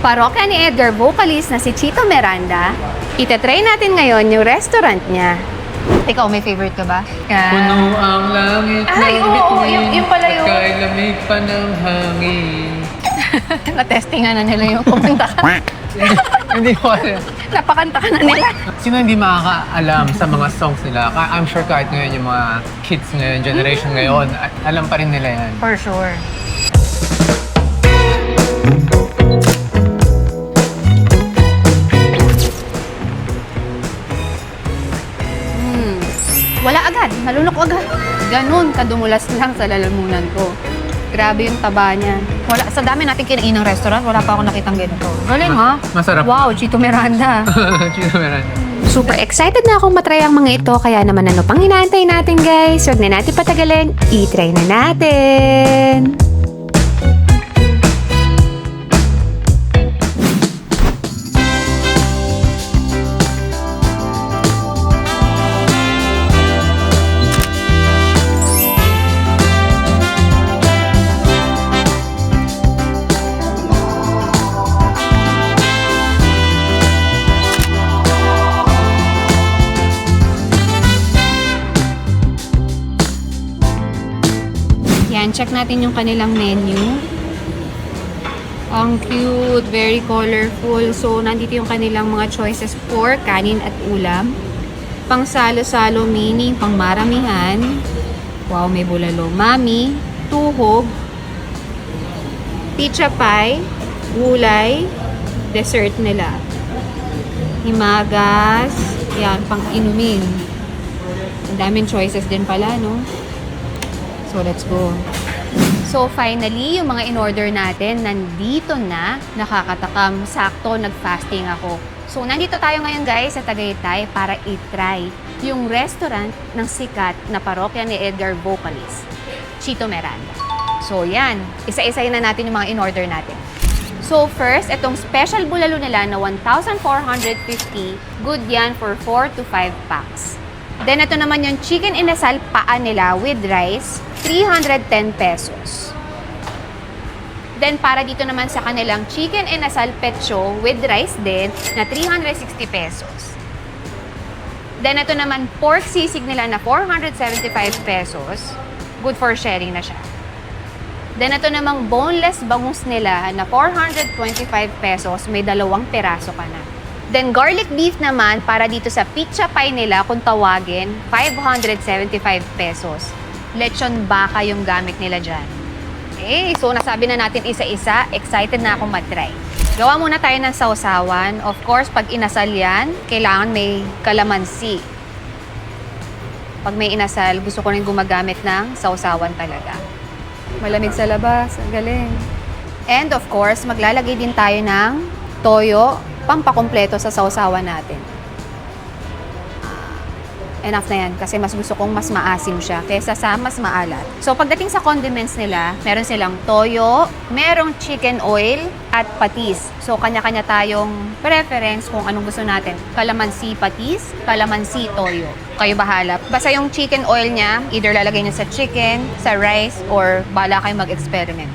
Parokya ni Edgar vocalist na si Chito Miranda. Itatry natin ngayon yung restaurant niya. Ikaw, may favorite ka ba? Puno ang langit Ay, ng oo, bituin yung pala yun. at kay lamig pa ng hangin. Na-testingan na nila yung kumanta ka. Hindi ko alam. Napakanta ka na nila. Sino hindi makakaalam sa mga songs nila? I'm sure kahit ngayon yung mga kids ngayon, generation ngayon, alam pa rin nila yan. For sure. Wala agad, nalunok agad. Ganun, kadumulas lang sa lalamunan ko. Grabe yung taba niya. Wala, sa dami natin kinain ng restaurant, wala pa ako nakitang ganito. Galing ha? Masarap. Wow, Chito Miranda. Chito Miranda. Super excited na akong matry ang mga ito, kaya naman ano pang inaantay natin guys? Huwag na natin patagalin, i-try na natin! Yan, check natin yung kanilang menu. Ang cute, very colorful. So, nandito yung kanilang mga choices for kanin at ulam. Pang salo-salo meaning pang maramihan. Wow, may bulalo. Mami, tuhog, pizza pie, gulay, dessert nila. Himagas, yan, pang inumin. Ang daming choices din pala, no? So, let's go. So, finally, yung mga in-order natin, nandito na. Nakakatakam. Sakto, nag-fasting ako. So, nandito tayo ngayon, guys, sa Tagaytay para i-try yung restaurant ng sikat na parokya ni Edgar vocalist, Chito Miranda. So, yan. Isa-isayin na natin yung mga in-order natin. So, first, itong special bulalo nila na 1,450. Good yan for 4 to 5 packs. Then, ito naman yung chicken inasal paa nila with rice, 310 pesos. Then, para dito naman sa kanilang chicken inasal pecho with rice din na 360 pesos. Then, ito naman pork sisig nila na 475 pesos. Good for sharing na siya. Then, ito namang boneless bangus nila na 425 pesos. May 2 peraso ka na. Then, garlic beef naman, para dito sa pizza pie nila, kung tawagin, 575 pesos. Lechon baka yung gamit nila dyan. Okay, so nasabi na natin isa-isa. Excited na akong mag-try. Gawa muna tayo ng sausawan. Of course, pag inasal yan, kailangan may kalamansi. Pag may inasal, gusto ko rin gumagamit ng sausawan talaga. Malamig sa labas. Ang galing. And of course, maglalagay din tayo ng toyo, pampakumpleto sa sausawan natin. Enough na yan kasi mas gusto kong mas maasim siya kaysa sa mas maalat. So pagdating sa condiments nila, meron silang toyo, merong chicken oil at patis. So kanya-kanya tayong preference kung anong gusto natin. Kalamansi patis, kalamansi toyo. Kayo bahala. Basta yung chicken oil niya, either lalagay niyo sa chicken, sa rice, or bala kayo mag-experiment.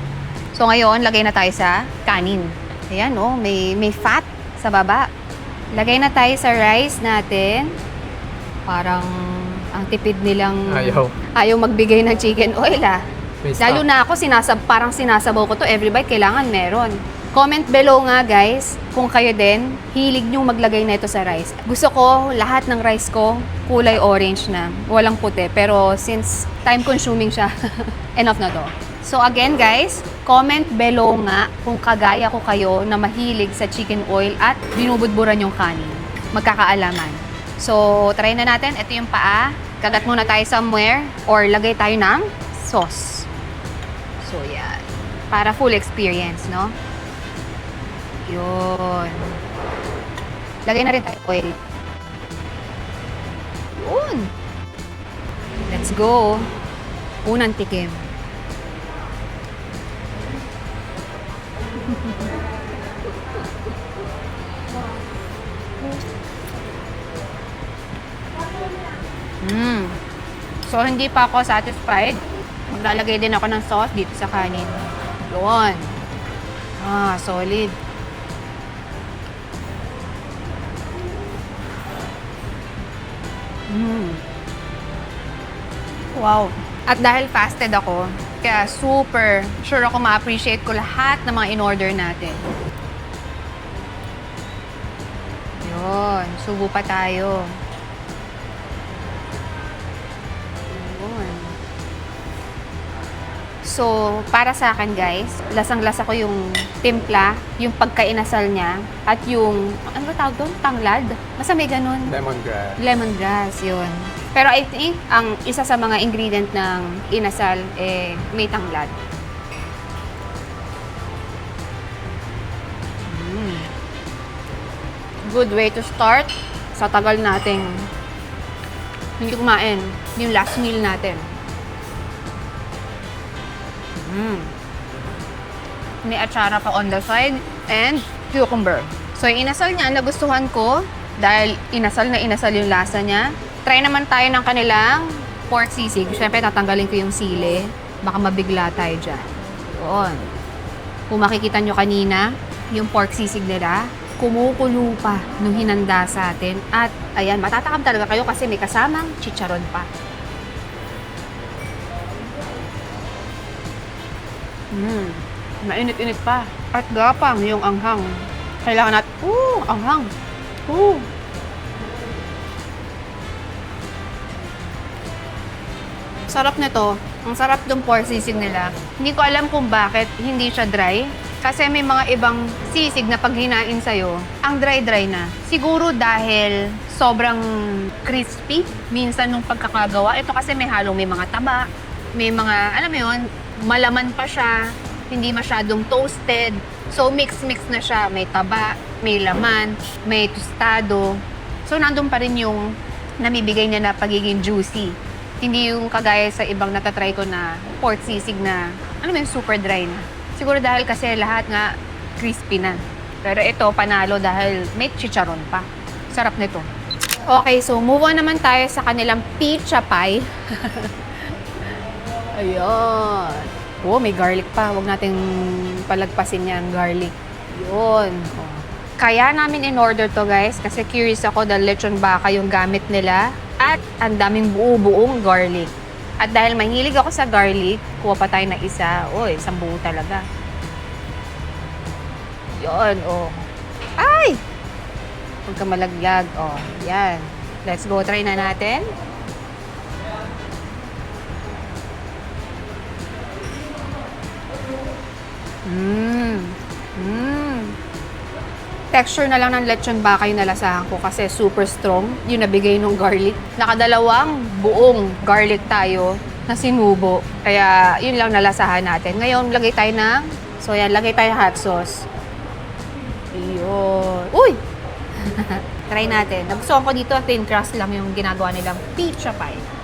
So ngayon, lagay na tayo sa kanin. Ayan, oh, may fat sa baba. Lagay na tayo sa rice natin. Parang ang tipid nilang ayaw magbigay ng chicken oil Lalo na ako, parang sinasabaw ko to every bite, kailangan meron. Comment below nga guys, kung kayo din, hilig nyo maglagay na ito sa rice. Gusto ko, lahat ng rice ko, kulay orange na, walang puti. Pero since time consuming siya, enough na to. So again guys, comment below nga kung kagaya ko kayo na mahilig sa chicken oil at binubudburan yung kanin. Magkakaalaman. So, try na natin. Ito yung paa. Kagat muna tayo somewhere or lagay tayo ng sauce. So, yan. Para full experience, no? Yun. Lagay na rin tayo oil. Yun. Let's go. Unang tikim. So, hindi pa ako satisfied. Maglalagay din ako ng sauce dito sa kanin. Yun. Solid. Mm. Wow. At dahil fasted ako, kaya super sure ako ma-appreciate ko lahat ng mga in-order natin. Yun. Subo pa tayo. Yun. So, para sa akin guys, lasang-lasa ko yung timpla, yung pagkainasal niya, at yung, ano ba tawag doon? Tanglad? Basta may ganun. Lemongrass. Lemongrass, yun. Pero I think, ang isa sa mga ingredient ng inasal, may tanglad. Good way to start sa tagal nating hindi kumain. Yung last meal natin. May atsara pa on the side and cucumber. So, yung inasal niya, nagustuhan ko dahil inasal na inasal yung lasa niya. Try naman tayo ng kanilang pork sisig. Siyempre, tatanggalin ko yung sili. Baka mabigla tayo dyan. Yun. Kung makikita nyo kanina, yung pork sisig nila, kumukulo pa nung hinanda sa atin. At, ayan, matatakam talaga kayo kasi may kasamang chicharon pa. Mainit-init pa. At gapang yung anghang. Kailangan natin, anghang. Sarap nito. Ang sarap ng pork sisig nila. Hindi ko alam kung bakit hindi siya dry. Kasi may mga ibang sisig na pag hinain sa'yo, ang dry-dry na. Siguro dahil sobrang crispy. Minsan nung pagkakagawa, ito kasi may halong may mga taba. May mga, alam mo yun, malaman pa siya. Hindi masyadong toasted. So, mix-mix na siya. May taba, may laman, may tostado. So, nandun pa rin yung namibigay niya na pagiging juicy. Hindi yung kagaya sa ibang natatry ko na pork sisig na, ano mo yung super dry na. Siguro dahil kasi lahat nga crispy na. Pero ito, panalo dahil may chicharon pa. Sarap nito. Okay, so move on naman tayo sa kanilang pizza pie. Ayun. Oh, may garlic pa. Huwag nating palagpasin yan, garlic. Yun. Oh. Kaya namin in-order to guys kasi curious ako dahil lechon baka yung gamit nila at ang daming buo-buong garlic. At dahil mahilig ako sa garlic, kuha pa tayo na isa. Uy, isang buo talaga. Yun, oh. Ay! Huwag ka malaglag. Oh, yan. Let's go. Try na natin. Texture na lang ng lechon baka yung nalasahan ko kasi super strong yung nabigay ng garlic. Nakadalawang buong garlic tayo na sinubo. Kaya yun lang nalasahan natin. Ngayon, lagay tayo ng, so yan, lagay tayo hot sauce. Yun. Uy! Try natin. Nagustuhan ko dito, thin crust lang yung ginagawa nilang pizza pie.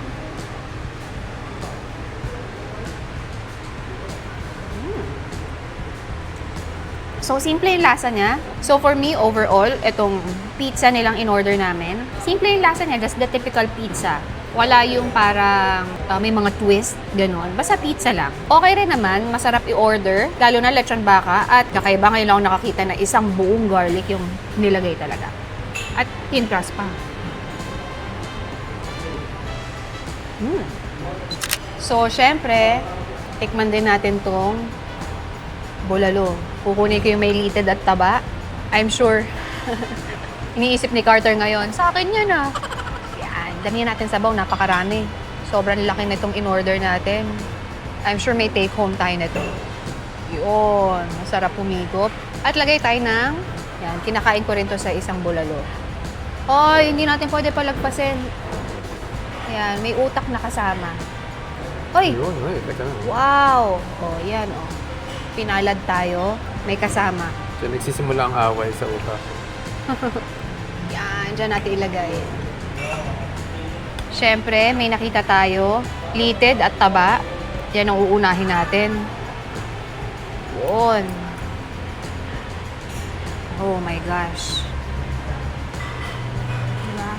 So, simple yung lasa niya. So, for me, overall, itong pizza nilang in-order namin, simple yung lasa niya, just the typical pizza. Wala yung parang may mga twist, ganun. Basta pizza lang. Okay rin naman, masarap i-order, lalo na lechon baka, at kakaiba ngayon lang ako nakakita na isang buong garlic yung nilagay talaga. At thin crust pa. So, syempre, tikman din natin tong bulalo. Kukunin ko yung may litid at taba. I'm sure, iniisip ni Carter ngayon, sa akin yan ah. Yan, damihan natin sabaw, napakarami. Sobrang laki na itong in-order natin. I'm sure may take home tayo na ito. Yun, masarap humigop. At lagay tayo ng, yan, kinakain ko rin to sa isang bulalo. Ay, hindi natin pwede palagpasin. Yan, may utak na kasama. Oy! Wow! Oh, yan oh. Pinalad tayo, may kasama. Diyan nagsisimula ang away sa utak. Yan, dyan natin ilagay. Siyempre, may nakita tayo, litid at taba. Yan ang uunahin natin. Yun. Oh my gosh. Diba?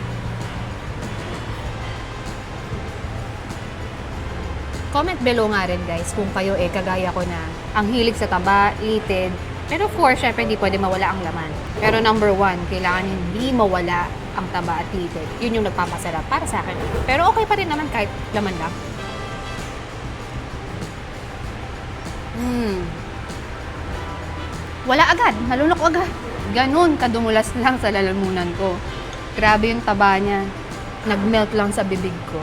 Comment below nga rin guys kung kayo kagaya ko na ang hilig sa taba, litid, Pero of course, syempre hindi pwede mawala ang laman. Pero number one, kailangan hindi mawala ang taba at litid. Yun yung nagpapasarap para sa akin. Pero okay pa rin naman kahit laman lang. Wala agad, nalunok agad. Ganun kadumulas lang sa lalamunan ko. Grabe yung taba niya. Nag-melt lang sa bibig ko.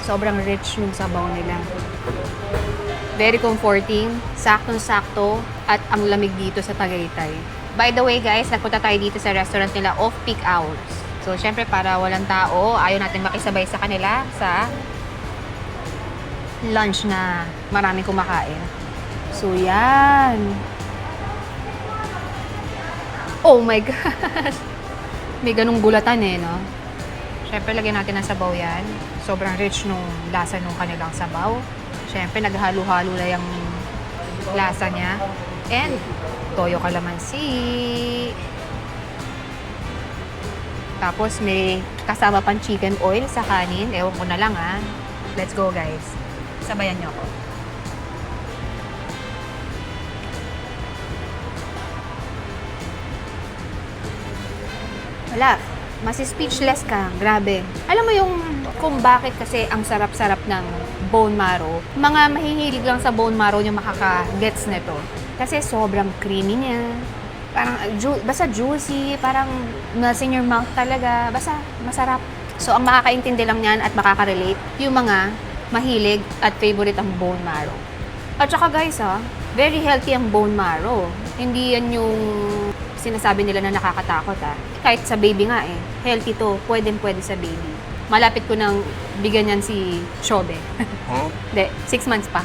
Sobrang rich yung sabaw nila. Very comforting, saktong-sakto, at ang lamig dito sa Tagaytay. By the way guys, nagpunta tayo dito sa restaurant nila off-peak hours. So syempre para walang tao, ayaw natin makisabay sa kanila sa lunch na maraming kumakain. So yan. Oh my gosh. May ganung gulatan eh, no? Syempre lagyan natin ng sabaw yan. Sobrang rich nung lasa nung kanilang sabaw. Syempre, naghalo-halo na yung lasa niya. And, toyo kalamansi. Tapos, may kasama pang chicken oil sa kanin. Ewan ko na lang, ha. Let's go, guys. Sabayan niyo ako. Wala. Mas speechless ka. Grabe. Alam mo yung kung bakit kasi ang sarap-sarap ng bone marrow. Mga mahihilig lang sa bone marrow yung makaka-gets nito. Kasi sobrang creamy niya. Parang basta juicy, parang melts in your mouth talaga. Basta masarap. So ang makakaintindi lang niyan at makaka-relate yung mga mahilig at favorite ang bone marrow. At saka guys very healthy ang bone marrow. Hindi yan yung sinasabi nila na nakakatakot Kahit sa baby nga healthy to, pwede sa baby. Malapit ko nang bigyan yan si Shobe. Hindi, 6 months pa.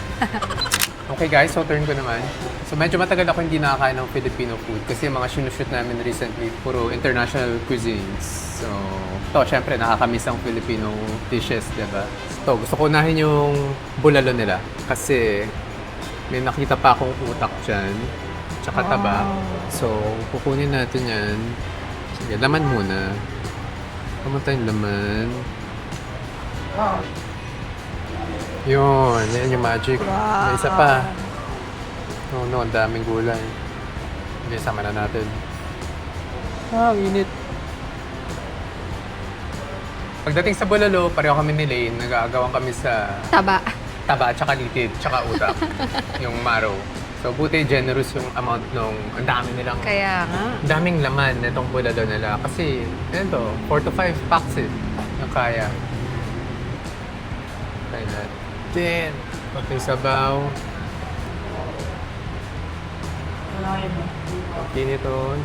Okay guys, so turn ko naman. So medyo matagal ako hindi nakakain ng Filipino food kasi yung mga sinushoot namin recently, puro international cuisines. So, syempre nakakamiss ang Filipino dishes, diba? So, gusto ko unahin yung bulalo nila kasi may nakita pa akong utak dyan, tsaka taba. So, kukunin natin yan. Sige, laman muna. Kamusta yung laman? Yun, yan yung magic. May isa pa. Oh no, ang daming gulay. Hindi, sama na natin. Init. Pagdating sa bulalo, pareho kami ni Lane, nag-aagawan kami sa Taba. taba, tsaka litid, tsaka utak. Yung marrow. So, buti generous yung amount nung, ang dami nilang, Kaya nga. ang daming laman nitong bulalo nila. Kasi, ito, 4 to 5 packs yung kaya. Try natin. Pati sabaw. Kiniton.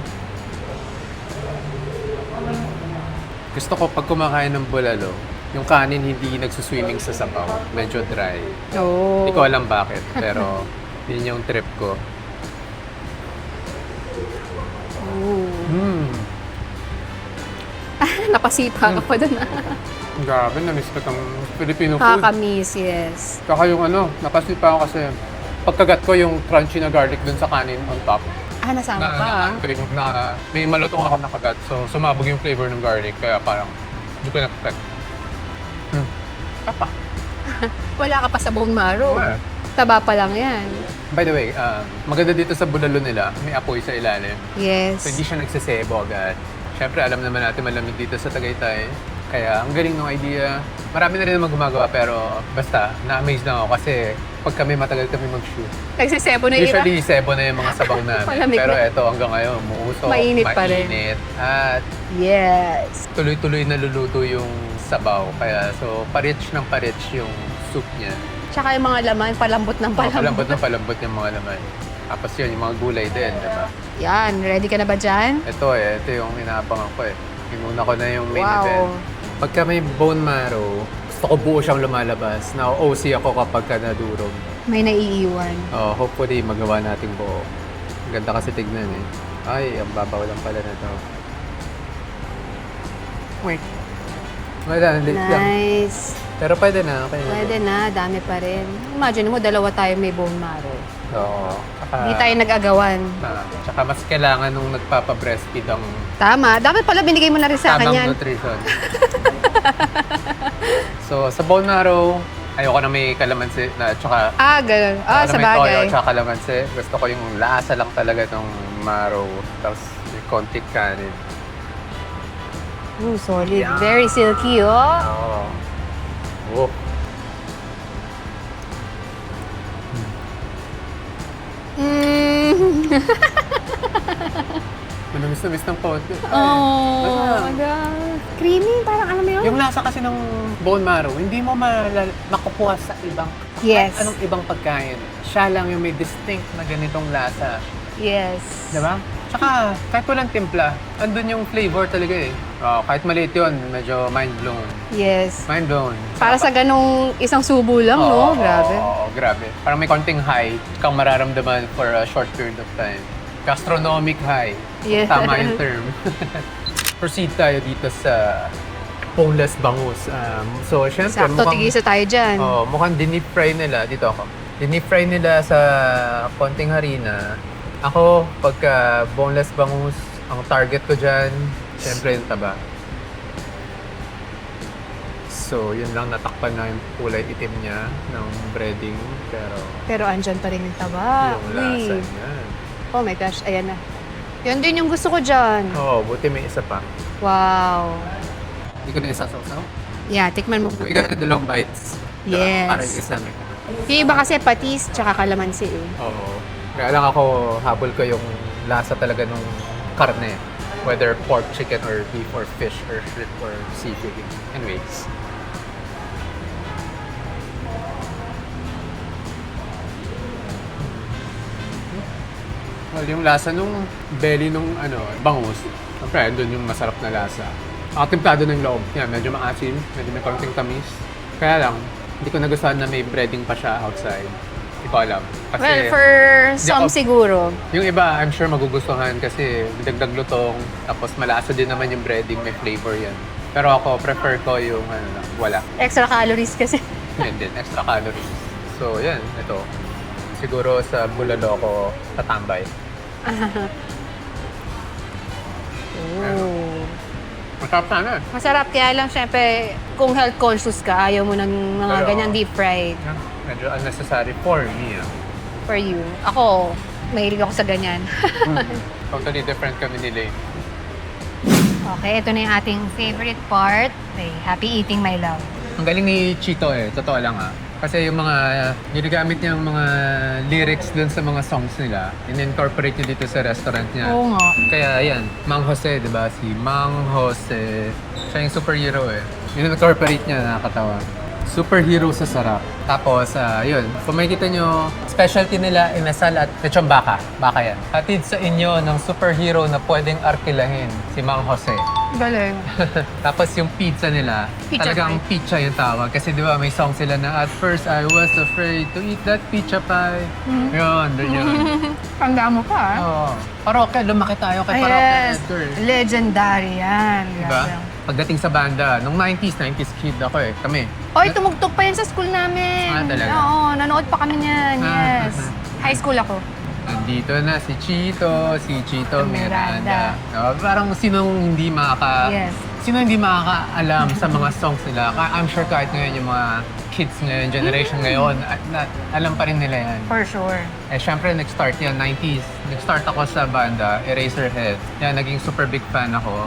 Gusto ko pag kumakain ng bulalo, yung kanin hindi nagsuswimming sa sabaw. Medyo dry. Oh. Hindi ko alam bakit, pero yun yung trip ko. Napasipa ka pa dun Grabe, na-miss ko itong Filipino food. Kakamiss, yes. Kaka yung napasipa ako kasi pagkagat ko yung crunchy na garlic dun sa kanin on top. Nasama pa May malutong ako nakagat, so sumabog yung flavor ng garlic, kaya parang hindi ko na-expect. Papa. Wala ka pa sa bone marrow. Wala. Taba pa lang yan. By the way, maganda dito sa bulalo nila, may apoy sa ilalim. Yes. So hindi siya nagsasebo agad. Siyempre, alam naman natin malamig dito sa Tagaytay. Kaya ang galing ng idea. Marami na rin naman gumagawa, pero basta, na-amaze na ako kasi pag kami matagal kami mag-shoot. Nagsisebo na Usually, sebo na yung mga sabaw namin. Malamig Pero na. eto hanggang ngayon, muusok, Mainit pa rin. At Yes. tuloy-tuloy naluluto yung sabaw. Kaya so, pa-rich ng pa-rich yung soup niya. Tsaka yung mga laman, palambot ng palambot. Palambot yung mga laman. Tapos yun, yung mga gulay din, diba? Yan, ready ka na ba dyan? Ito yung inaabangan ko Inuna ko na yung main Wow. event. Pagka may bone marrow, gusto ko buo siyang lumalabas. Na-OC ako kapag ka nadurog. May naiiwan. Hopefully, magawa nating buo. Ang ganda kasi tignan Ay, ang babaw lang pala na to. Work. Wala, late lang. Nice. Pero pwede na, okay na. Pwede na, dami pa rin. Imagine mo, dalawa tayo may bone marrow. Oo. Hindi tayo nag-agawan. Tsaka mas kailangan nung nagpapa-breastfeed ang Tama. Dapat pala binigay mo na rin sa akin tamang yan. nutrition. So, sa bone marrow, Ayoko na may kalamansi na tsaka Ganun. ayoko Sa na may toyo bagay. tsaka kalamansi. Gusto ko yung lasa lang talaga ng marrow. Tapos may konti kanin. Solid. Very silky, oh. Oo. Oh. Mm. Manamis-namis ng konti. Oh, my God. Creamy, parang alam mo yun? Yung lasa kasi ng bone marrow, hindi mo makukuha sa ibang Yes. kahit anong ibang pagkain. Siya lang yung may distinct na ganitong lasa. Yes. Diba? Tsaka, kahit walang timpla, andun yung flavor talaga eh. Kahit maliit yun, medyo mind-blown. Yes. Mind-blown. Para sa ganong isang subo lang, no? Grabe. Oo, grabe. Parang may konting high kang mararamdaman for a short period of time. Gastronomic high. Yeah. Tama yung term. Proceed tayo dito sa boneless bangus. So, syempre, Sakto, tigisa tayo dyan. mukhang dinip fry nila. Dito ako. Dinip fry nila sa konting harina. Ako, pagka boneless bangus, ang target ko dyan, syempre yung taba. So, yun lang, natakpan na yung kulay itim niya ng breading. Pero Andyan pa rin yung taba. yung lasa Uy. niya. Oh my gosh, ayan na. Yun din yung gusto ko dyan. Buti may isa pa. Wow. Hindi ko na isasaw-saw. Yeah, tikman mo. We got the long bites. Yes. Para yung isa. Yung iba kasi patis tsaka kalamansi eh. Oo. Kaya lang ako, habol ko yung lasa talaga nung karne. Whether pork, chicken, or beef, or fish, or shrimp, or seafood. Anyways. Well, yung lasa nung belly nung bangus, siyempre, doon yung masarap na lasa. Ang timplado ng loob niya, medyo maasim, medyo may konting tamis. Kaya lang, hindi ko nagustuhan na may breading pa siya outside. Hindi ko alam. Kasi, Well, for some ako- siguro. yung iba, I'm sure magugustuhan kasi dagdag lutong, tapos malasa din naman yung breading, may flavor yan. Pero ako, prefer ko yung wala. Extra calories kasi. Yan din, extra calories. So, yan, ito. Siguro sa bulalo ko tatambay. Oh. Masarap sana. Masarap, kaya lang syempre, kung health conscious ka, ayaw mo ng mga Pero- ganyang deep fried Yan, medyo unnecessary for me. for you. Ako, mahilig ako sa ganyan. Totally different kami ni Lane. Okay, ito na yung ating favorite part. Okay, happy eating, my love. Ang galing ni Chito totoo lang Kasi yung mga ginagamit niyang mga lyrics dun sa mga songs nila, in-incorporate niya dito sa restaurant niya. Oo nga. Kaya yan, Mang Jose, di ba? Si Mang Jose, siya yung superhero In-incorporate niya, nakakatawa. Superhero sa sarap. Tapos, yun, kung makikita nyo, specialty nila, inasal at lechon baka. Baka yan. Hatid sa inyo ng superhero na pwedeng arkilahin, si Mang Jose. Galing. Tapos yung pizza nila, Pizza talagang pie. pizza yung tawag. Kasi di ba may song sila na, at first I was afraid to eat that pizza pie. Yun, doon yun. Tandaan mo pa, ah. Oo. Paroke, lumaki tayo kay Paroke Edgar. Legendary yan. Diba? Pagdating sa banda, nung 90s kid ako kami. Oy, tumugtog pa yan sa school namin. Talaga? Oo, nanood pa kami niyan. Yes. High school ako. Nandito na si Chito Miranda. Miranda. Parang sinong hindi Yes. sino hindi makakaalam sa mga songs nila. I'm sure kahit ngayon yung mga kids ngayon, generation ngayon, alam pa rin nila yan. For sure. Syempre, nag-start yan, 90s. Nag-start ako sa banda, Eraserhead. Yan, naging super big fan ako.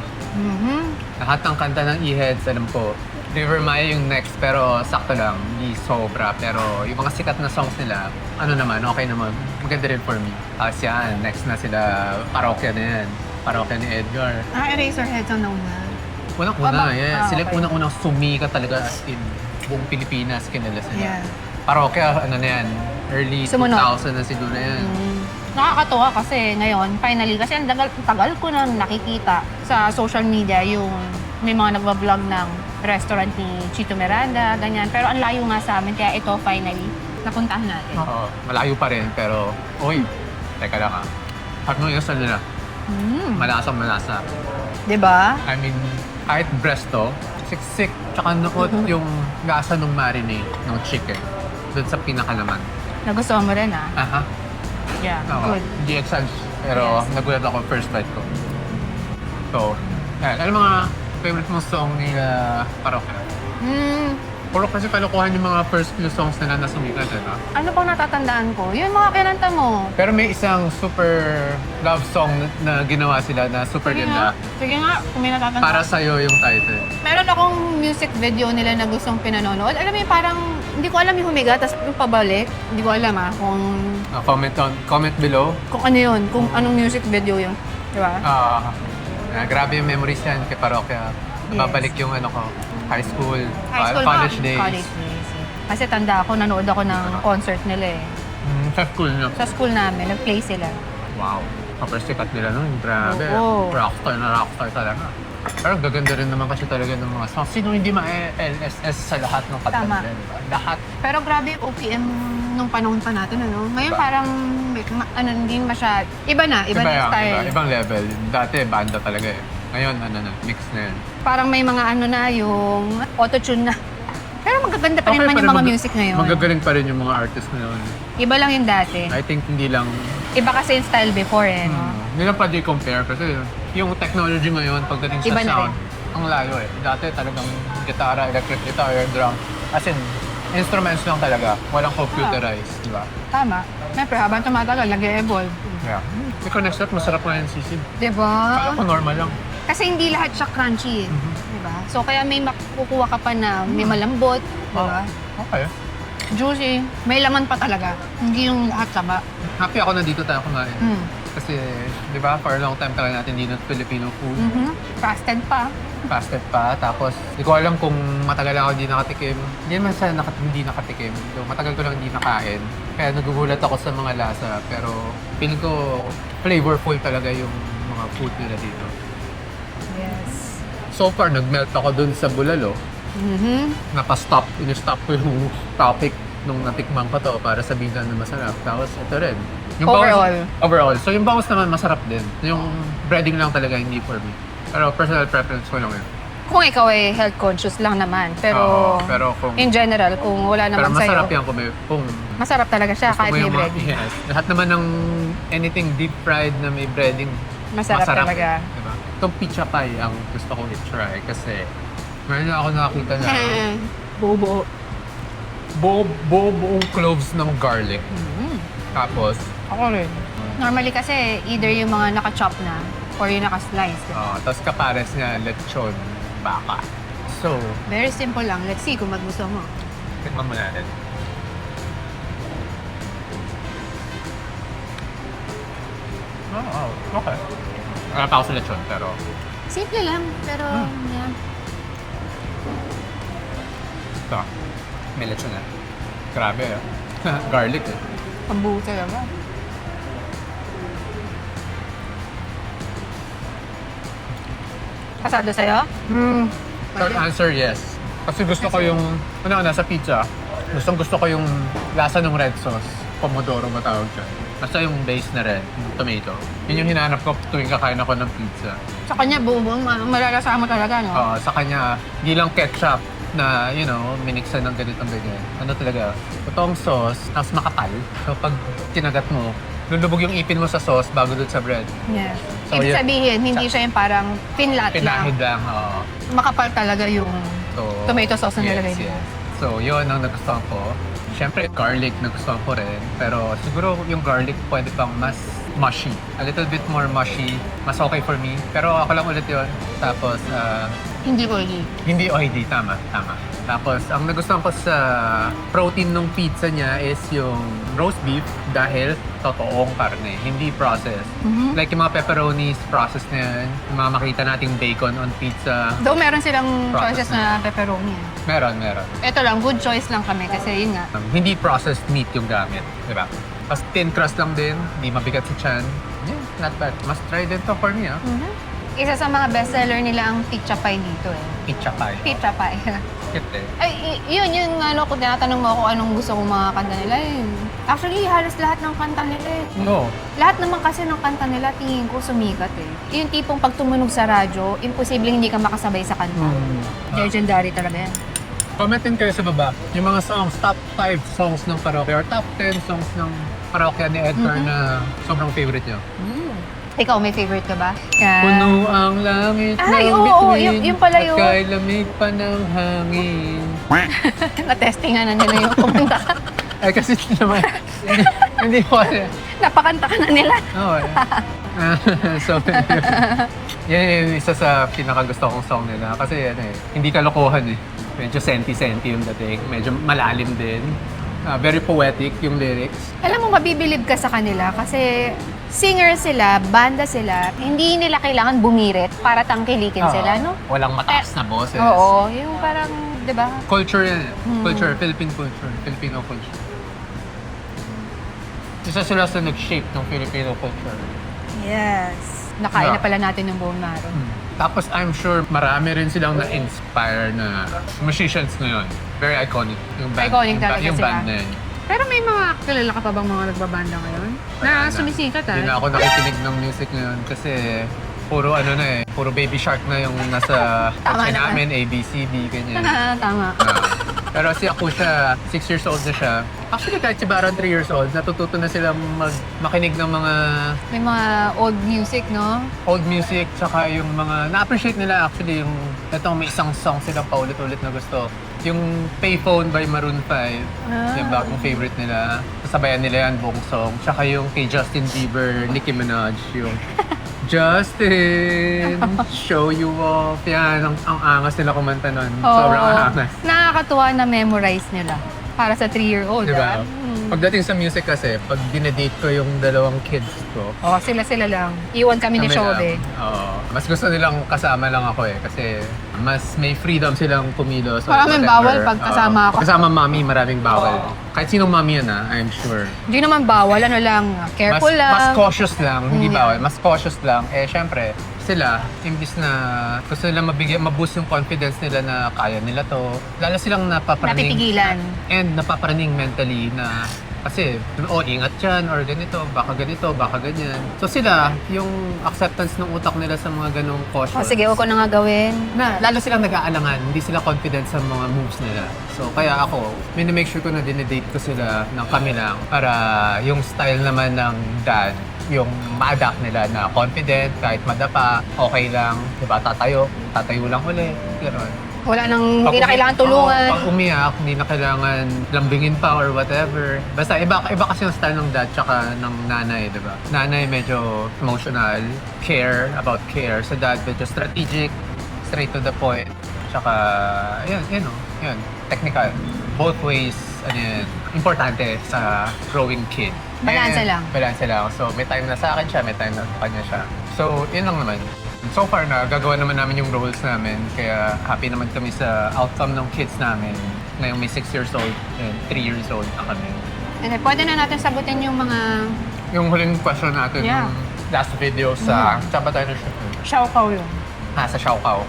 Lahat ng kanta ng E-Heads, alam ko. River Maya yung next, pero sakto lang. Hindi sobra. Pero yung mga sikat na songs nila, okay naman. Maganda rin for me. Tapos yan, next na sila, Parokya na yan. Parokya ni Edgar. Eraserheads ang nauna. Unang-una, yeah. Sila okay. yung unang-unang sumikat talaga as in buong Pilipinas, kinala sila. Yeah. Parokya, na yan, early Sumunod. 2000 na siguro yan. Nakakatuwa kasi ngayon, finally, kasi ang tagal ko na nakikita sa social media yung may mga nagbablog ng restaurant ni Chito Miranda, ganyan. Pero ang layo nga sa amin, kaya ito finally, napuntahan natin. Oo, malayo pa rin, pero, teka lang Ano yung sal nila? Malasang malasa. Diba? I mean, kahit breast to, siksik, tsaka nuot yung lasa ng marinade ng chicken doon sa pinakalaman. Nagustuhan mo rin, ah. Aha. Yeah, Oo. good. Hindi exage, pero Yes. nagulat ako first bite ko. So, yan. Ano mga favorite mong song ni Parokya? Puro kasi kalokohan yung mga first few songs nila na sumikat, diba? Ano pang natatandaan ko? Yung mga kinanta mo. Pero may isang super love song na ginawa sila na super ganda. Sige nga, kung may natatandaan. Para sa'yo yung title. Meron akong music video nila na gustong pinanonood. Alam mo yung parang, hindi ko alam yung humiga, tapos yung pabalik. Hindi ko alam kung Comment below. ano yun, kung anong music video yun. Di ba? Grabe yung memories yan kay Parokya. Babalik yung ko, high school, college days. College days. Kasi tanda ako, nanood ako ng concert nila eh. Sa school nyo. Sa school namin, nag-play sila. Wow. Kapag sikat nila nun, grabe. Oo. Rockstar na rockstar talaga. Pero gaganda rin naman kasi talaga ng mga songs. Sino hindi ma-LSS sa lahat ng kanta Tama. nila, diba? Lahat. Pero grabe yung OPM nung panahon pa natin, ano? Ngayon parang, hindi masyad. Iba na style. Ibang level. Dati, banda talaga eh. Ngayon, mix na yun. Parang may mga yung auto-tune na. Pero magaganda pa rin naman yung mga music ngayon. Magagaling pa rin yung mga artist ngayon. Iba lang yung dati. I think hindi lang... Iba kasi yung style before eh, no? Hindi lang pwede compare kasi yung technology ngayon pagdating sa Iba na sound, ang layo eh. Dati talagang gitara, electric guitar, drum. As in, instruments lang talaga. Walang computerized, di ba? Tama. Siyempre, habang tumatagal, nag-evolve. Yeah. Ikaw next step, masarap na yung sisig. Diba? Kala ko normal lang. Kasi hindi lahat siya crunchy eh. Diba? So, kaya may makukuha ka pa na may malambot. Diba? Okay. Juicy. May laman pa talaga. Hindi yung lahat saba. Happy ako na dito tayo kumain. Mm. Kasi, di ba, for a long time talaga natin hindi Filipino food. Fasted pa. Fasted pa. Tapos, hindi ko alam kung matagal ako hindi nakatikim. Hindi naman sa hindi nakatikim. So, matagal ko lang hindi nakain. Kaya nagugulat ako sa mga lasa. Pero, feeling ko, flavorful talaga yung mga food nila dito. Yes. So far, nag-melt ako dun sa bulalo. Napastop. In-stop ko yung topic nung natikman ko to para sabihin na masarap. Tapos, ito rin. Yung overall. So, yung bangus naman masarap din. Yung breading lang talaga hindi for me. Pero personal preference ko lang yun. Kung ikaw ay health conscious lang naman. Pero, pero kung... in general, kung wala Pero naman sa'yo. masarap yan kung Masarap talaga siya kahit may breading. Yes. Lahat naman ng anything deep fried na may breading, Masarap talaga. Diba? Itong pizza pie ang gusto kong i-try kasi meron na ako nakakita na Bobo. buong cloves ng garlic. Tapos, Ako rin. Normally kasi, either yung mga naka-chop na or yung naka-slice. tapos kapares niya, lechon, baka. So, Very simple lang. Let's see kung magusto mo. tikman mo natin. Okay. Wala pa ako sa lechon, pero Simple lang, pero yeah. ito, may lechon na. Grabe garlic eh. Pambuo talaga. Kasado sa'yo? Short answer, yes. Kasi gusto ko yung, sa pizza, gusto ko yung lasa ng red sauce. Pomodoro ba tawag dyan? Basta yung base na red, yung tomato. Yun yung hinahanap ko tuwing kakain ako ng pizza. Sa kanya, buong malalasahan mo talaga, no? Sa kanya, di lang ketchup na, miniksan ng ganitong ganyan. Ano talaga, totoong sauce, tapos makapal. So pag kinagat mo, lulubog yung ipin mo sa sauce bago dun sa bread. Yes. So, Ibig yun. sabihin, hindi siya yung parang pinlat Pinahid lang. lang, oo. Makapal talaga yung So, tomato sauce na nilagay mo. yes. So, yun ang nagustuhan ko. Siyempre, garlic nagustuhan ko rin. Pero siguro yung garlic pwede pang mas mushy. A little bit more mushy. Mas okay for me. Pero ako lang ulit yun. Tapos, Hindi oily. hindi oily. Tama. Tapos, ang nagustuhan ko sa protein ng pizza niya is yung roast beef dahil totoong karne, hindi processed. Like yung mga pepperonis, processed na yan. Yung mga makita nating bacon on pizza. Though meron silang Process choices na pepperoni. Meron. Ito lang, good choice lang kami kasi yun nga. Hindi processed meat yung gamit, di ba? Tapos thin crust lang din, hindi mabigat sa tiyan. Yeah, not bad. Must try din to for me, Isa sa mga bestseller nila ang pizza pie dito eh. Pizza pie. Pizza pie. Cute eh. Ay, yun kung tinatanong mo ako anong gusto kong mga kanta nila yun. Actually, halos lahat ng kanta nila eh. No. Lahat naman kasi ng kanta nila, tingin ko sumikat eh. Yung tipong pag tumunog sa radyo, imposible hindi ka makasabay sa kanta. Legendary talaga yan. Comment din kayo sa baba yung mga songs, top 5 songs ng Parokya or top 10 songs ng parokya ni Edgar na sobrang favorite niya. Ikaw, may favorite ka ba? Yan. Puno ang langit Ay, ng oo, bituin yun pala yun. at kay lamig pa ng hangin. Na-testingan na nila yung kumanta ka. Ay, kasi naman, hindi ko alam. Napakanta ka na nila. Oo. So, yan yung isa sa pinakagusto kong song nila. Kasi hindi kalokohan eh. Medyo senti-senti yung dating. Medyo malalim din. Very poetic yung lyrics. Alam mo, mabibilib ka sa kanila kasi singer sila, banda sila, hindi nila kailangan bumirit para tangkilikin sila, no? Walang mataas na boses. Oo, yung parang, di ba? Culture yan. Culture, Philippine culture. Filipino culture. Isa sila sa nag-shape ng Filipino culture. Yes. Nakain na pala natin yung buong maro. Tapos I'm sure marami rin silang na-inspire na musicians ngayon. Very iconic. Yung band, Iconic talaga yung sila. band na yun. Pero may mga kilala ka pa bang mga nagbabanda ngayon? Na sumisikat Hindi na ako nakikinig ng music ngayon kasi puro puro Baby Shark na yung nasa Tama kotse naman. namin, ABCD, ganyan. Tama. Pero si Akusha, 6 years old na siya. Actually, kahit si Baron 3 years old, natututo na sila makinig ng mga May mga old music, no? old music, tsaka yung mga, na-appreciate nila actually yung, may isang song silang paulit-ulit na gusto. Yung Payphone by Maroon 5, yung bagong favorite nila. Sasabayan nila yan, buong song. Tsaka yung kay Justin Bieber, Nicki Minaj, yung Justin, show you off. Yan, ang angas nila kumanta nun. Sobrang angas. Nakakatuwa na memorize nila para sa 3-year-old. Diba? Pagdating sa music kasi, pag dinedate ko yung dalawang kids ko, Sila lang. Iwan kami ni Shobe. mas gusto nilang kasama lang ako eh. Kasi mas may freedom silang kumilos. or Maraming whatever. bawal pag kasama ako. Pag kasama mami, maraming bawal. Kahit sinong mami yan I'm sure. Hindi naman bawal, ano lang, careful lang. Mas cautious lang, hindi Yeah. bawal. Mas cautious lang. Syempre, sila, imbis na gusto nila ma-boost yung confidence nila na kaya nila to. Lalo silang napapraning. Napipiligan. And napapraning mentally na kasi, ingat yan, or ganito, baka ganyan. So sila, yung acceptance ng utak nila sa mga ganong caution. Sige, huwag ko na nga gawin. Lalo silang nag-aalangan, hindi sila confident sa mga moves nila. So kaya ako, make sure ko na dinedate ko sila ng kami lang para yung style naman ng dad, yung ma-adapt nila na confident, kahit madapa, okay lang, diba, tatayo lang ulit, gano'n. Wala nang, hindi na kailangan tulungan. Pag umiyak, hindi na kailangan lambingin pa or whatever. Basta iba kasi yung style ng dad tsaka ng nanay, di ba? Nanay medyo emotional, about care. Sa dad, medyo strategic, straight to the point. Tsaka, yun, technical. Both ways, importante sa growing kid. Balanse lang. Balanse lang. So, may time na sa akin siya, may time na sa kanya siya. So, yun lang naman. So far na, gagawa naman namin yung roles namin. Kaya happy naman kami sa outcome ng kids namin. Ngayong may 6 years old and 3 years old na kami. And pwede na natin sagutin yung mga Yung huling question natin, Yeah. yung last video sa... Saan ba tayo na-shoot? Xiaokao yun. Sa Xiaokao.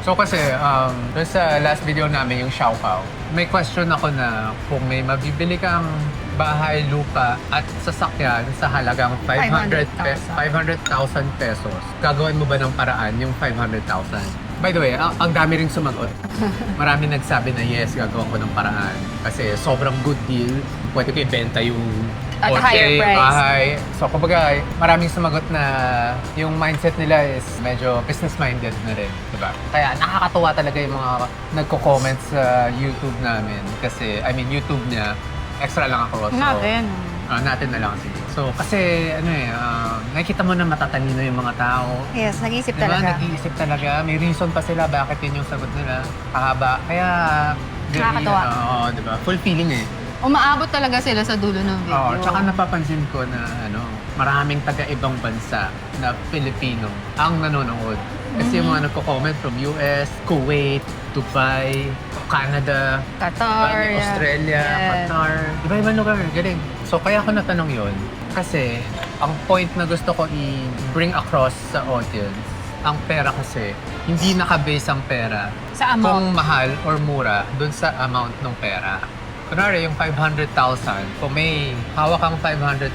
So kasi, dun sa last video namin, yung Xiaokao, may question ako na kung may mabibili kang bahay, lupa at sasakyan sa halagang 500,000 pesos, gagawin mo ba ng paraan yung 500,000? By the way, ang dami ring sumagot. Marami nagsabi na yes, gagawin ko ng paraan. Kasi sobrang good deal. Pwede ko ibenta yung At kotse, higher price. bahay. So, kumbaga, maraming sumagot na yung mindset nila is medyo business-minded na rin, diba? Kaya nakakatuwa talaga yung mga nagko-comment sa YouTube namin. Kasi, YouTube niya, extra lang ako. So, natin na lang sige. So, kasi, nakikita mo na matatalino yung mga tao. Yes, nag-iisip Diba? talaga. Nag-iisip talaga. May reason pa sila bakit yun yung sagot nila. Kahaba. Kaya, Nakakatuwa. diba? Fulfilling eh. Umaabot talaga sila sa dulo ng video. Oo, tsaka napapansin ko na maraming taga-ibang bansa na Pilipino ang nanonood. Kasi yung mga nagko-comment from US, Kuwait, Dubai, Canada, Qatar, Australia, yeah. Qatar. Iba-ibang lugar, galing. So kaya ako natanong yun kasi ang point na gusto ko i-bring across sa audience, ang pera kasi, hindi naka-base ang pera Sa amount. kung mahal or mura dun sa amount ng pera. Kunwari, yung 500,000, kung may hawak kang 500,000,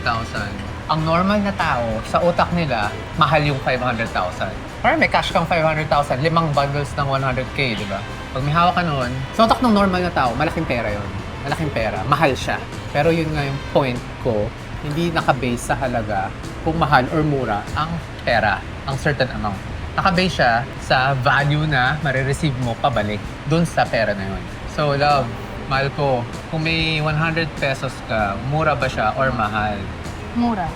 ang normal na tao, sa utak nila, mahal yung 500,000. Parang may cash kang 500,000, 5 bundles ng 100K, di ba? Pag may hawak ka noon, sa utak ng normal na tao, malaking pera yon. Malaking pera. Mahal siya. Pero yun nga yung point ko, hindi naka-base sa halaga kung mahal or mura ang pera, ang certain amount. Naka-base siya sa value na marireceive mo pabalik dun sa pera na yun. So, love, mahal ko, kung may 100 pesos ka, mura ba siya or mahal? Mura.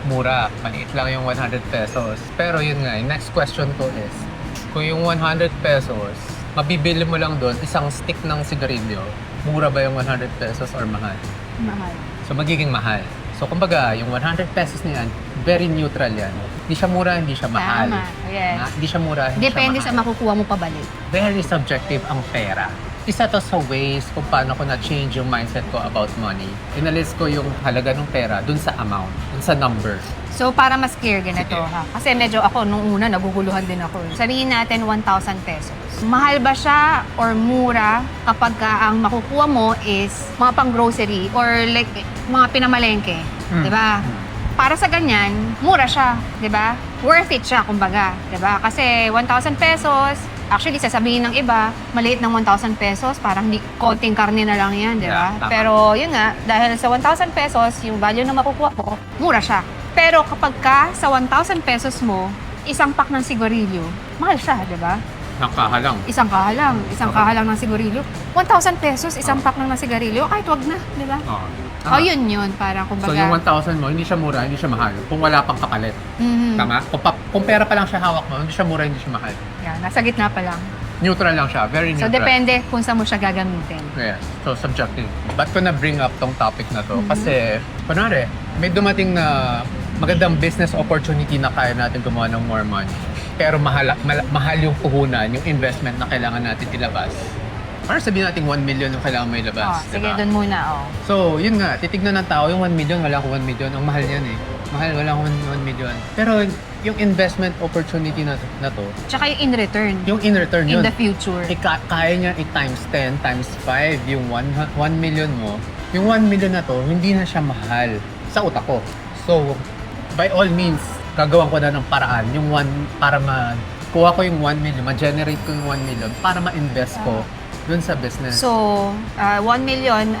Mura. Maliit lang yung 100 pesos. Pero yun nga, yung next question ko is, kung yung 100 pesos, mabibili mo lang doon isang stick ng sigarilyo, mura ba yung 100 pesos or mahal? Mahal. So, magiging mahal. So, kumbaga, yung 100 pesos na yan, very neutral yan. Hindi siya mura, hindi siya mahal. Tama. Yes. Hindi siya mura, hindi Depende siya sa mahal. makukuha mo pabalik. Very subjective ang pera. Isa to sa ways kung paano ko na-change yung mindset ko about money. Inalis ko yung halaga ng pera dun sa amount, dun sa number. So, para mas clear ganito Sige. ha. Kasi medyo ako, nung una, naguguluhan din ako. Sabihin natin 1,000 pesos. Mahal ba siya or mura kapag ang makukuha mo is mga pang-grocery or like mga pinamalengke? Mm. 'Di ba? Para sa ganyan, mura siya, 'di ba? Worth it siya, kumbaga, 'di ba? Kasi 1,000 pesos, actually sasabihin ng iba, maliit ng 1,000 pesos, parang hindi konting karne na lang 'yan, 'di ba? Yeah, tama. Pero yun nga, dahil sa 1,000 pesos, yung value na makukuha ko, mura siya. Pero kapag sa 1,000 pesos mo, isang pack ng sigarilyo, mahal siya, 'di ba? Nakahalang. Isang kahalang ng sigarilyo. 1,000 pesos, isang pack lang ng sigarilyo, kahit wag na, 'di ba? Tama. Yun, parang kumbaga. So yung 1,000 mo, hindi siya mura, hindi siya mahal. Kung wala pang kapalit. Mhm. Tama? Kung pera pa lang siya hawak mo, hindi siya mura, hindi siya mahal. Yan, nasa gitna pa lang. Neutral lang siya, very So, neutral. depende kung saan mo siya gagamitin. Yes, so subjective. Ba't ko na-bring up tong topic na to? Kasi, kunwari, may dumating na magandang business opportunity na kaya natin gumawa ng more money. Pero mahal yung puhunan, yung investment na kailangan natin ilabas. Parang sabihin natin 1 million yung kailangan mo ilabas. Sige, diba? doon muna, So, yun nga, titignan ng tao, yung 1 million, wala akong 1 million. Ang mahal niyan eh. Mahal, wala akong 1 million. Pero yung investment opportunity na to, Tsaka yung in return. yung in return In yun, the future. kaya niya i-times 10, times 5, yung 1 million mo. Yung 1 million na to, hindi na siya mahal sa utak ko. So, by all means, gagawan ko na ng paraan, yung para kuha ko yung 1 million, ma-generate ko yung 1 million para ma-invest ko dun sa business. So, 1 million,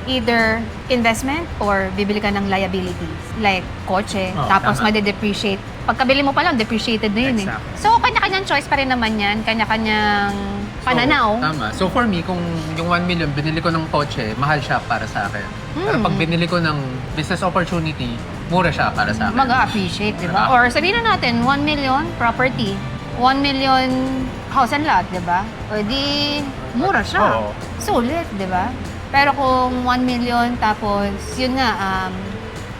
either investment or bibili ka ng liabilities. Like kotse, Oo, tapos tama. made-depreciate. Pagkabili mo pa lang, depreciated na yun Exactly. eh. So, kanya-kanyang choice pa rin naman yan. Kanya-kanyang pananaw. Tama. So for me, kung yung 1 million, binili ko ng kotse, mahal siya para sa akin. Pero pag binili ko ng business opportunity, mura siya para sa akin. Mag-appreciate, di ba? Diba? Or sabihin na natin, 1 million property, 1 million house and lot, di ba? O di, mura siya. Oo. Sulit, di ba? Pero kung 1 million, tapos, yun nga,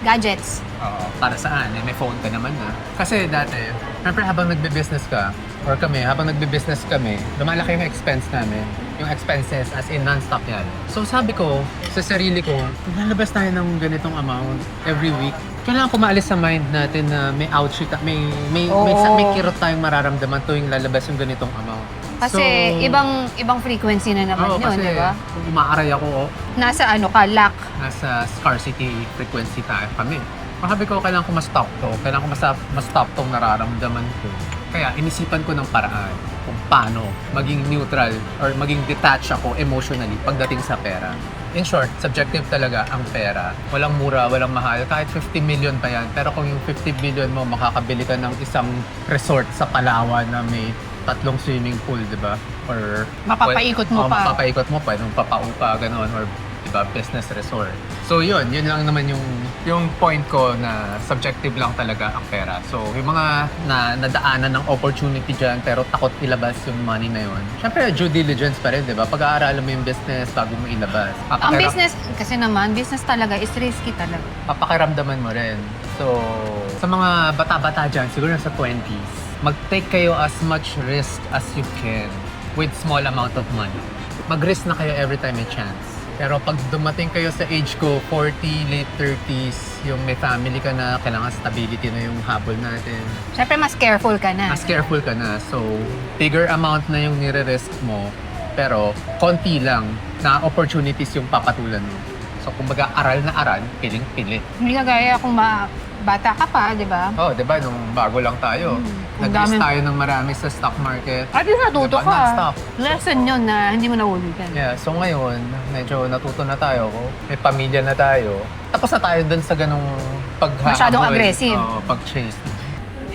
gadgets. Oo. Para saan? Eh, may phone ka naman na. Kasi dati, syempre habang nagbe-business ka, or kami, habang nagbe-business kami, lumalaki yung expense namin. Yung expenses as in non-stop yan. So sabi ko sa sarili ko, lalabas tayo ng ganitong amount every week. Kailangan ko maalis sa mind natin na may outshoot, may kirot tayong mararamdaman tuwing lalabas yung ganitong amount. Kasi ibang frequency na naman Oo, yun, kasi di ba? kung umaaray ako, Nasa ano ka, lack. nasa scarcity frequency tayo kami. Sabi ko, kailangan ko ma-stop to. Kailangan ko ma-stop tong nararamdaman ko. Kaya inisipan ko ng paraan kung paano maging neutral or maging detached ako emotionally pagdating sa pera. In short, subjective talaga ang pera. Walang mura, walang mahal. Kahit 50 million pa yan. Pero kung yung 50 million mo, makakabili ka ng isang resort sa Palawan na may 3 swimming pool, di ba? Or Mapapaikot mo pa. Mapapaikot mo pa. Nung papaupa, gano'n. Or diba, business resort. So yun lang naman yung point ko na subjective lang talaga ang pera. So yung mga nadaanan ng opportunity dyan pero takot ilabas yung money na yun. Siyempre due diligence pa rin, diba? Pag-aaralan mo yung business bago mo ilabas. Ang business, kasi naman, business talaga is risky talaga. Papakiramdaman mo rin. So sa mga bata-bata dyan, siguro nasa 20s, mag-take kayo as much risk as you can with small amount of money. Mag-risk na kayo every time may chance. Pero pag dumating kayo sa age ko, 40, late 30s, yung may family ka na, kailangan stability na yung habol natin. Siyempre, mas careful ka na. Mas careful ka na. So, bigger amount na yung nire-risk mo, pero konti lang na opportunities yung papatulan mo. So, kumbaga, aral na aral, piling-pili. Hindi kagaya kung bata ka pa, di ba? Oh, di ba? Nung bago lang tayo, Ang nag-list dami- tayo ng marami sa stock market. At yung natuto Diba? ka. Non-stop. Lesson yun na hindi mo naulitin. Yeah, so ngayon, medyo natuto na tayo. May pamilya na tayo. tapos na tayo dun sa ganong paghahabol. Masyadong aggressive. Oo, pag-chase.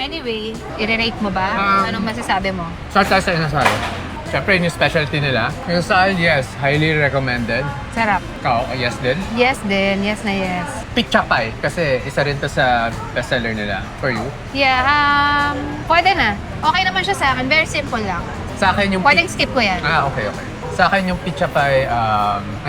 Anyway, i-rate mo ba? Anong masasabi mo? Start tayo sa inasal. Siyempre, yun yung specialty nila. Inasal, yes, highly recommended. Sarap. Ikaw, yes din. Yes din. Yes na yes. Pitcha pie, kasi isa rin to sa bestseller nila. For you? Yeah, pwede na. Okay naman siya sa akin. Very simple lang. Sa akin yung... Pwedeng skip ko yan. Okay. Sa akin yung pitcha pie,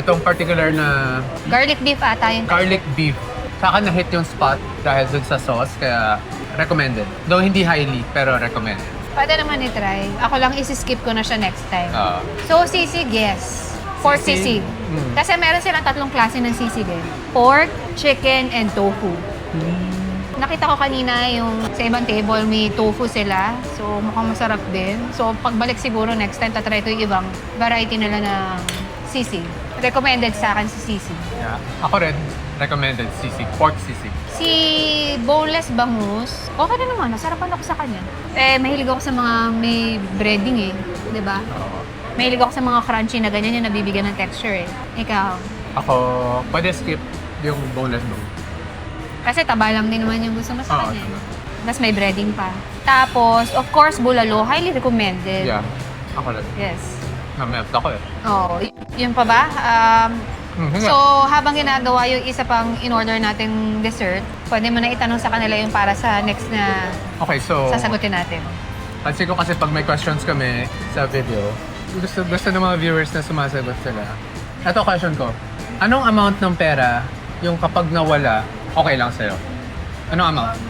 itong particular na Garlic beef ata yung garlic beef. Sa akin na-hit yung spot dahil dun sa sauce, kaya recommended. Though hindi highly, pero recommended. Pwede naman i-try. Ako lang isi-skip ko na siya next time. Ah. So, sisig, yes. Pork Sisig? sisig. Kasi meron silang 3 klase ng sisig eh. Pork, chicken, and tofu. Nakita ko kanina yung sa ibang table, may tofu sila. So, mukhang masarap din. So, pagbalik siguro next time, tatry ito yung ibang variety nila ng sisig. Recommended sa akin si sisig. Yeah. Ako rin, recommended sisig, pork sisig. Si boneless bangus, okay na naman. Nasarapan ako sa kanya. Mahilig ako sa mga may breading eh. 'Di ba? Oo. Mahilig ako sa mga crunchy na ganyan yung nabibigyan ng texture eh. Ikaw? Ako, pwede skip yung boneless mo. Kasi taba lang din naman yung gusto mo sa Oo, kanya. tama. Tapos may breading pa. Tapos, of course, bulalo. Highly recommended. Yeah. Ako rin. Yes. Na-melt ako eh. Oo. Yun pa ba? Mhm. So, habang ginagawa yung isa pang in-order nating dessert, pwede mo na itanong sa kanila yung para sa next na Okay, so... sasagutin natin. Pansin ko kasi pag may questions kami sa video, gusto ng mga viewers na sumasagot sila. Ito question ko. Anong amount ng pera yung kapag nawala, okay lang sa'yo? Anong amount?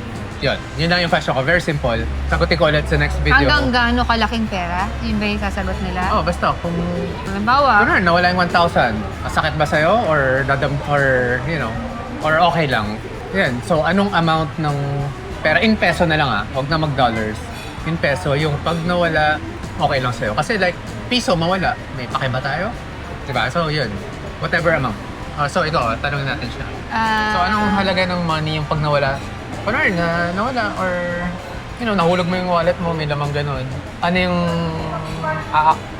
Yun lang yung question ko. Very simple. Sagutin ko ulit sa next video. Hanggang gaano kalaking pera? Yun ba yung sasagot nila? Basta kung... Halimbawa, Kunwari, nawala yung 1,000. Masakit ba sa'yo? Or or okay lang? Yan. So, anong amount ng pera? In peso na lang Huwag na mag-dollars. In peso, yung pag nawala, okay lang sa'yo. Kasi like, piso mawala. May pake ba tayo? Diba? So, yun. Whatever amount. So, ikaw, tanongin natin siya. So, anong halaga ng money yung pag nawala? Kunwari, nawala or nahulog mo yung wallet mo, may lamang ganun. Ano yung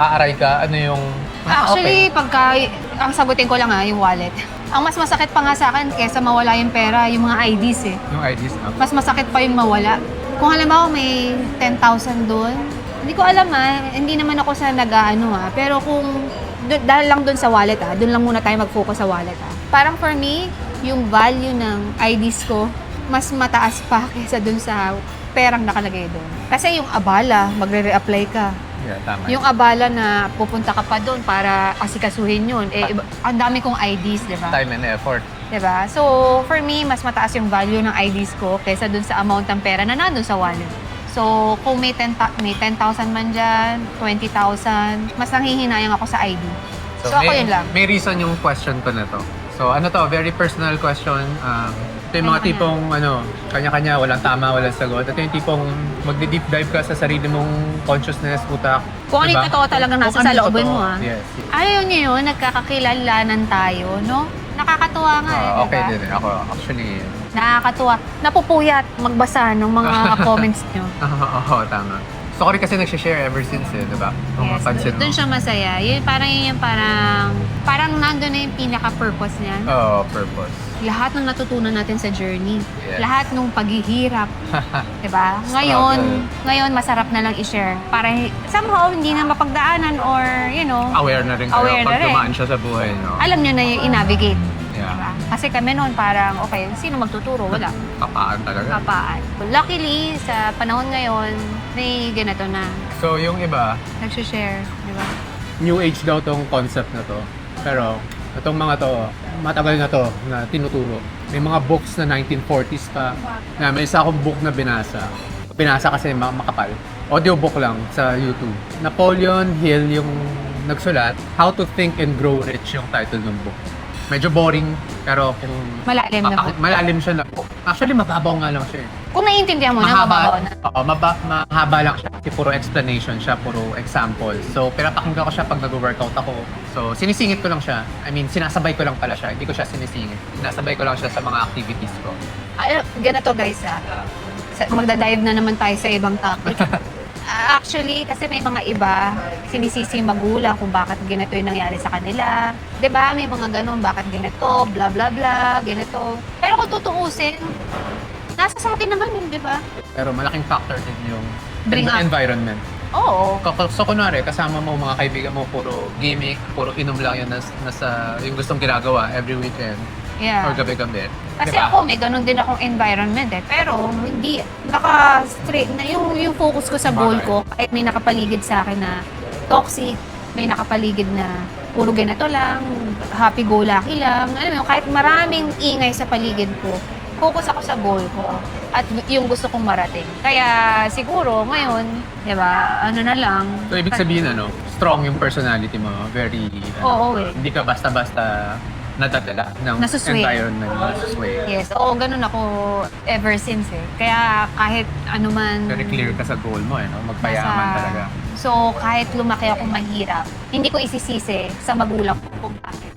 aaray ka? Ano yung... actually, pagka, ang sagutin ko lang yung wallet. Ang mas masakit pa nga sa akin kesa mawala yung pera, yung mga IDs eh. Yung IDs na? Mas masakit pa yung mawala. Kung halimbawa may 10,000 doon, hindi ko alam hindi naman ako sa pero kung dahil lang doon sa wallet doon lang muna tayo mag-focus sa wallet Parang for me, yung value ng IDs ko, mas mataas pa kaysa doon sa perang nakalagay doon. Kasi yung abala, magre-reapply ka. Yeah, tama. Yung abala na pupunta ka pa doon para asikasuhin yun. Ang dami kong IDs, di ba? Time and effort. Di ba? So, for me, mas mataas yung value ng IDs ko kaysa dun sa amount ng pera na nandun sa wallet. So, kung may 10,000 man dyan, 20,000, mas nanghihinayang ako sa ID. So ako yun lang. May reason yung question ko na to. So, very personal question. Ito yung mga tipong, kanya-kanya, walang tama, walang sagot. Ito yung tipong magdi-deep dive ka sa sarili mong consciousness, utak. Kung ano yung totoo talagang nasa sa loobin mo, Yes. Ayaw niyo yun, nagkakakilalanan tayo, no? Nakakatuwa nga Okay diba? din. Ako, actually, Nakakatuwa. Napupuyat magbasa ng mga comments nyo. Oo, tama. So, ako rin kasi nag-share ever since diba? Kung Yes, mapansin mo. doon siya masaya. Yun parang nandun na yung pinaka-purpose niya. Purpose. Lahat ng natutunan natin sa journey. Yes. Lahat ng paghihirap. Diba? Ngayon, masarap na lang i-share. Para somehow, hindi na mapagdaanan or, Aware na rin kayo Aware na pag rin. dumaan siya sa buhay, no? alam nyo na yung i-navigate. Yeah. Diba? Kasi kami noon parang, okay, sino magtuturo? Wala. Kapaan talaga. Kapaan. Luckily, sa panahon ngayon, may ganito na. So, yung iba, Nag-share. Diba? New Age daw tong concept na to. Pero, itong mga to, matagal na to na tinuturo. May mga books na 1940s pa na may isa akong book na binasa. Binasa kasi makapal. Audiobook lang sa YouTube. Napoleon Hill yung nagsulat. How to Think and Grow Rich yung title ng book. Medyo boring, pero kung... Malalim na book. Malalim siya na book. Actually, mababaw nga lang siya. Kung naiintindihan mo na, mababaw na. Oo, mahaba lang siya. Kasi puro explanation siya, puro example. So, pinapakinggan ko siya pag nag-workout ako. So, sinisingit ko lang siya. I mean, sinasabay ko lang pala siya. Hindi ko siya sinisingit. Sinasabay ko lang siya sa mga activities ko. Ganito guys magda-dive na naman tayo sa ibang topic. Actually, kasi may mga iba, sinisisi yung magulang kung bakit ganito yung nangyari sa kanila. 'Di ba? May mga ganun, bakit ganito, bla bla bla, ganito. Pero kung tutuusin, nasa sa atin naman yun, 'di ba? Pero malaking factor din yung Bring up. environment. Oo. So, kunwari, kasama mo mga kaibigan mo, puro gimmick, puro inom lang yun nasa yung gustong ginagawa every weekend Yeah. or gabi-gabi. Kasi Diba? ako, may ganun din akong environment eh. Pero hindi, naka-straight na yung focus ko sa goal Bagay. ko. Kahit may nakapaligid sa akin na toxic, may nakapaligid na puro ganito lang, happy-go-lucky lang. Alam mo, yun, kahit maraming ingay sa paligid ko, focus ako sa goal ko at yung gusto kong marating. Kaya siguro ngayon, di ba, ano na lang. So, ibig sabihin, strong yung personality mo. Very, Oo eh. hindi ka basta-basta nadadala ng Nasusway. environment. Nasusway. Yes, oo, ganun ako ever since eh. Kaya kahit ano man... Very clear ka sa goal mo, magpayaman talaga. So, kahit lumaki ako mahirap, hindi ko isisisi sa magulang ko kung bakit.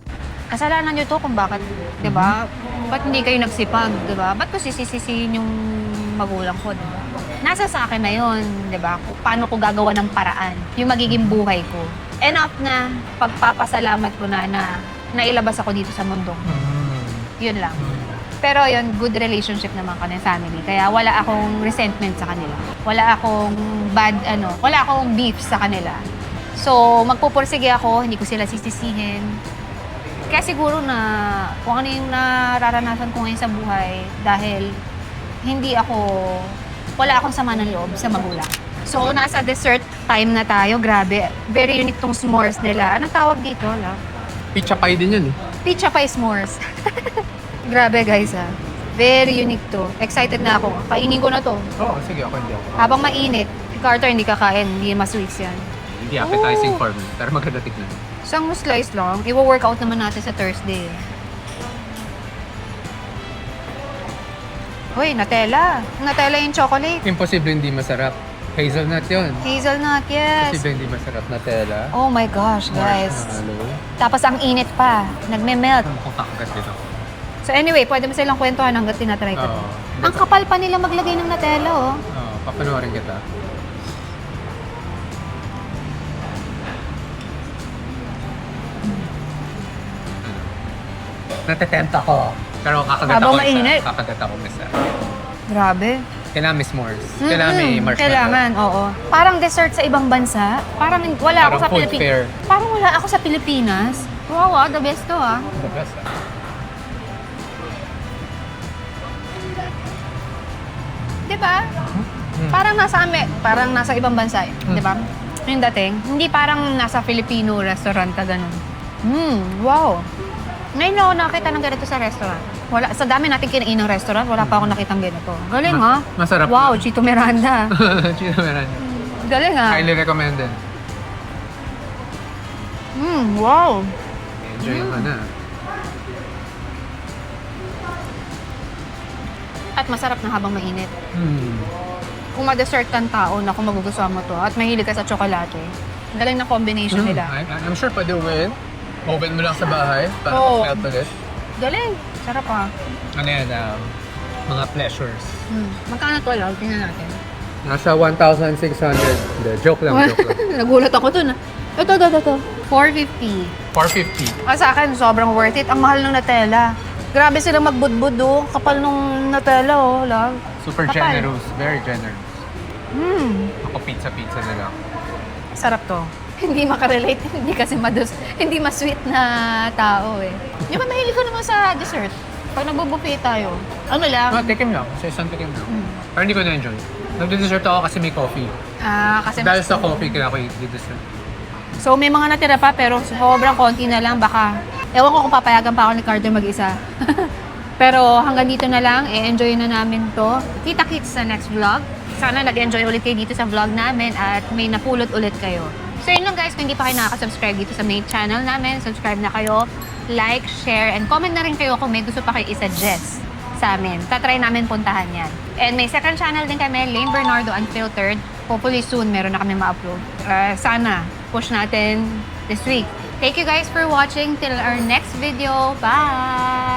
Kasalanan nyo to kung bakit, di ba? Ba't hindi kayo nagsipag, di ba? Ba't ko sisisihin yung magulang ko, di ba? Nasa sa akin na yun, di ba? Kung paano ko gagawa ng paraan, yung magiging buhay ko. Enough na pagpapasalamat ko na nailabas ako dito sa mundong. Yun lang. Pero yun, good relationship naman kami family. Kaya wala akong resentment sa kanila. Wala akong wala akong beef sa kanila. So, magpupursige ako, hindi ko sila sisisihin. Kaya siguro na kung ano yung nararanasan ko ngayon sa buhay dahil wala akong sama ng loob sa magulang. So, nasa dessert time na tayo. Grabe. Very unique tong s'mores nila. Anong tawag dito, love? Pizza pie din yun. Pizza pie s'mores. Grabe guys Very unique to. Excited na ako. Kainin ko na to. Oo, sige, ako hindi ako. Habang mainit. Carter, hindi kakain. Hindi ma-sweets yan. Hindi appetizing for me, pero maganda tignan. Isang slice lang. Iwo-workout naman natin sa Thursday. Uy, Nutella. Nutella yung chocolate. Imposible hindi masarap. Hazelnut yun. Hazelnut, yes. Imposible hindi masarap na tela. Oh my gosh, guys. Marshmallow. Tapos ang init pa. Nagme-melt. Ang kakagat dito. So anyway, pwede mo silang kwentuhan hanggat tinatry ko. Oo. Ang kapal pa nila maglagay ng Nutella, oh. Oo, papanoorin kita. Natetempt ako. Pero kakagat Habang ako mainit. isa. Kakagat ako isa. Grabe. Kailangan may s'mores. Kailangan may marshmallow. Kailangan, oo. Parang dessert sa ibang bansa. Parang wala ako Parang sa food Pilipinas. fair. Parang wala ako sa Pilipinas. Wow, the best to, ah. The best, Di ba? Parang nasa ibang bansa, di ba? Yung dating, hindi parang nasa Filipino restaurant ka ganun. Wow. Ngayon ako nakita ng ganito sa restaurant. Wala, sa dami natin kinain ng restaurant, wala pa ako nakitang ganito. Galing ha? Masarap. Wow, Chito Miranda. Chito Miranda. Galing ha? Highly recommended. Wow. Enjoy mo na. At masarap na habang mainit. Hmm. Kung ma-dessert kang tao na kung magugustuhan mo to at mahilig ka sa tsokolate, galing na combination nila. I'm sure pwede win. Open mo lang sa bahay para Oo. mas ulit. Galing. Sarap ha. Ano yan, mga pleasures. Magkano to, Lal? Tingnan natin. Nasa 1,600. Hindi, joke lang, joke lang. Nagulat ako dun ah. Ito. 450. 450. Sa akin, sobrang worth it. Ang mahal ng Nutella. Grabe silang magbudbud oh. Kapal nung Nutella oh, love. Super Kapal. generous. Very generous. Ako pizza na lang. Sarap to. Hindi makarelate. Hindi kasi hindi ma-sweet na tao eh. Di ba mahilig ko naman sa dessert? Pag nagbo-buffet tayo, ano lang? Tikim lang. Sa isang tikim lang. Pero hindi ko na-enjoy. Nag-dessert ako kasi may coffee. Kasi Dahil sa coffee, kaya ako i-dessert. So may mga natira pa pero sobrang konti na lang. Baka, ewan ko kung papayagan pa ako ni Carter mag-isa. Pero hanggang dito na lang, enjoy na namin to. Kita-kits sa next vlog. Sana nag-enjoy ulit kayo dito sa vlog namin at may napulot ulit kayo. So yun lang guys, kung hindi pa kayo nakaka-subscribe dito sa main channel namin, subscribe na kayo, like, share, and comment na rin kayo kung may gusto pa kayo i-suggest sa amin. Tatry namin puntahan yan. And may second channel din kami, Lane Bernardo Unfiltered. Hopefully soon, meron na kami ma-upload. Sana, push natin this week. Thank you guys for watching. Till our next video. Bye!